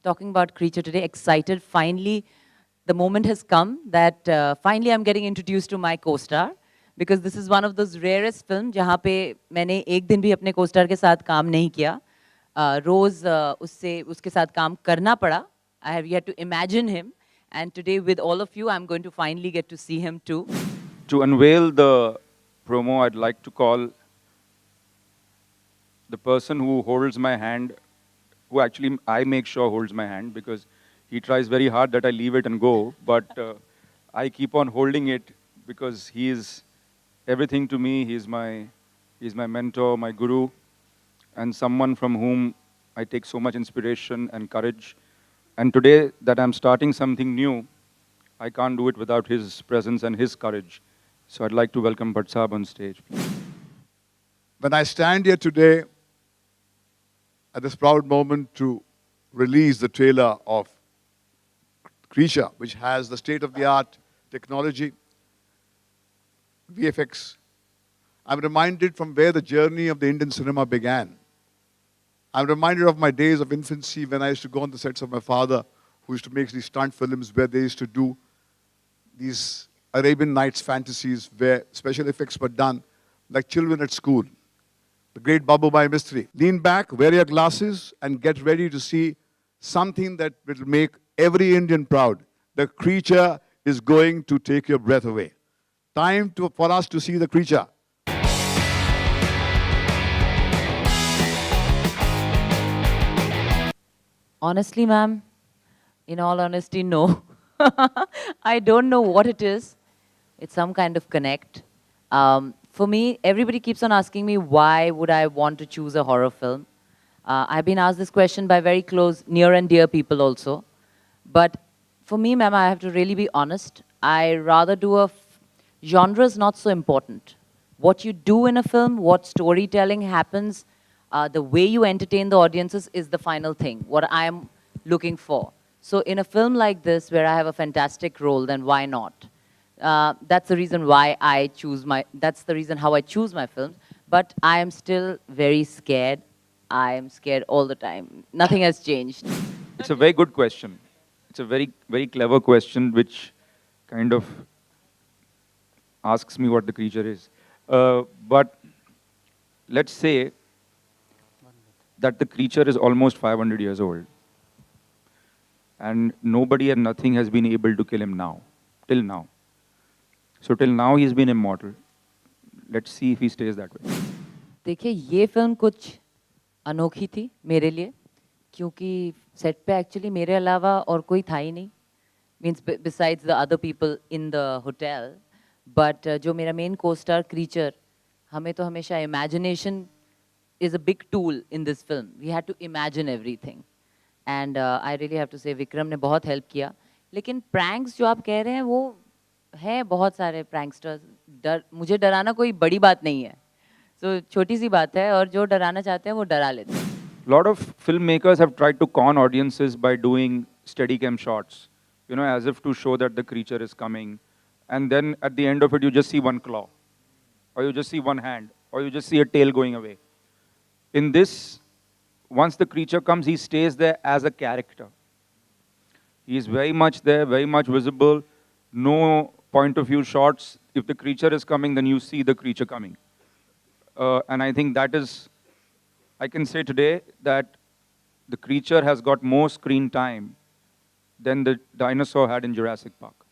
talking about Creature today. Excited. Finally, the moment has come that finally I'm getting introduced to my co-star, because this is one of those rarest films जहाँ पे मैंने एक दिन भी अपने co-star के साथ काम नहीं किया. रोज उससे उसके साथ काम करना पड़ा. I have yet to imagine him, and today with all of you, I'm going to finally get to see him too. To unveil the promo, I'd like to call the person who holds my hand, who actually I make sure holds my hand, because he tries very hard that I leave it and go, but I keep on holding it because he is everything to me. He's my mentor, my guru, and someone from whom I take so much inspiration and courage. And today that I'm starting something new, I can't do it without his presence and his courage. So I'd like to welcome Bhatt Sahab on stage. When I stand here today at this proud moment to release the trailer of Creature, which has the state-of-the-art technology, VFX, I'm reminded from where the journey of the Indian cinema began. I'm reminded of my days of infancy when I used to go on the sets of my father, who used to make these stunt films where they used to do these Arabian Nights fantasies where special effects were done like children at school. The great Babu Bhai Mistry. Lean back, wear your glasses, and get ready to see something that will make every Indian proud. The Creature is going to take your breath away. Time for us to see the Creature. Honestly, ma'am, in all honesty, no. I don't know what it is. It's some kind of connect. For me, everybody keeps on asking me why would I want to choose a horror film. I've been asked this question by very close, near and dear people also. But for me, ma'am, I have to really be honest. I rather do genre is not so important. What you do in a film, what storytelling happens, the way you entertain the audiences is the final thing, what I'm looking for. So in a film like this, where I have a fantastic role, then why not? That's the reason why that's the reason how I choose my films. But I am still very scared. I am scared all the time. Nothing has changed. It's a very good question. It's a very, very clever question, which kind of asks me what the Creature is. But let's say that the Creature is almost 500 years old. And nobody and nothing has been able to kill him now, till now. So till now he's been immortal. Let's see if he stays that way. देखिए ये film कुछ अनोखी थी मेरे लिए, क्योंकि set पे actually मेरे अलावा और कोई था ही नहीं, means besides the other people in the hotel. But जो मेरा मेन कोस्टार क्रीचर, हमें तो हमेशा imagination is a big tool in this film. We had to imagine everything, and I really have to say Vikram ने बहुत help किया. लेकिन pranks जो आप कह रहे हैं वो है, बहुत सारे प्रैंकस्टर्स. मुझे डराना कोई बड़ी बात नहीं है. So, छोटी सी बात है, और जो डराना चाहते हैं वो डरा लेते हैं. Lot of filmmakers have tried to con audiences by doing steadicam shots, you know, as if to show that the creature is coming. And then at the end of it, you just see one claw, or you just see one hand, or you just see a tail going away. In this, once the creature comes, he stays there as a character. He is very much there, very much visible. No point of view shots. If the creature is coming, then you see the creature coming. And I think that is, I can say today that the creature has got more screen time than the dinosaur had in Jurassic Park.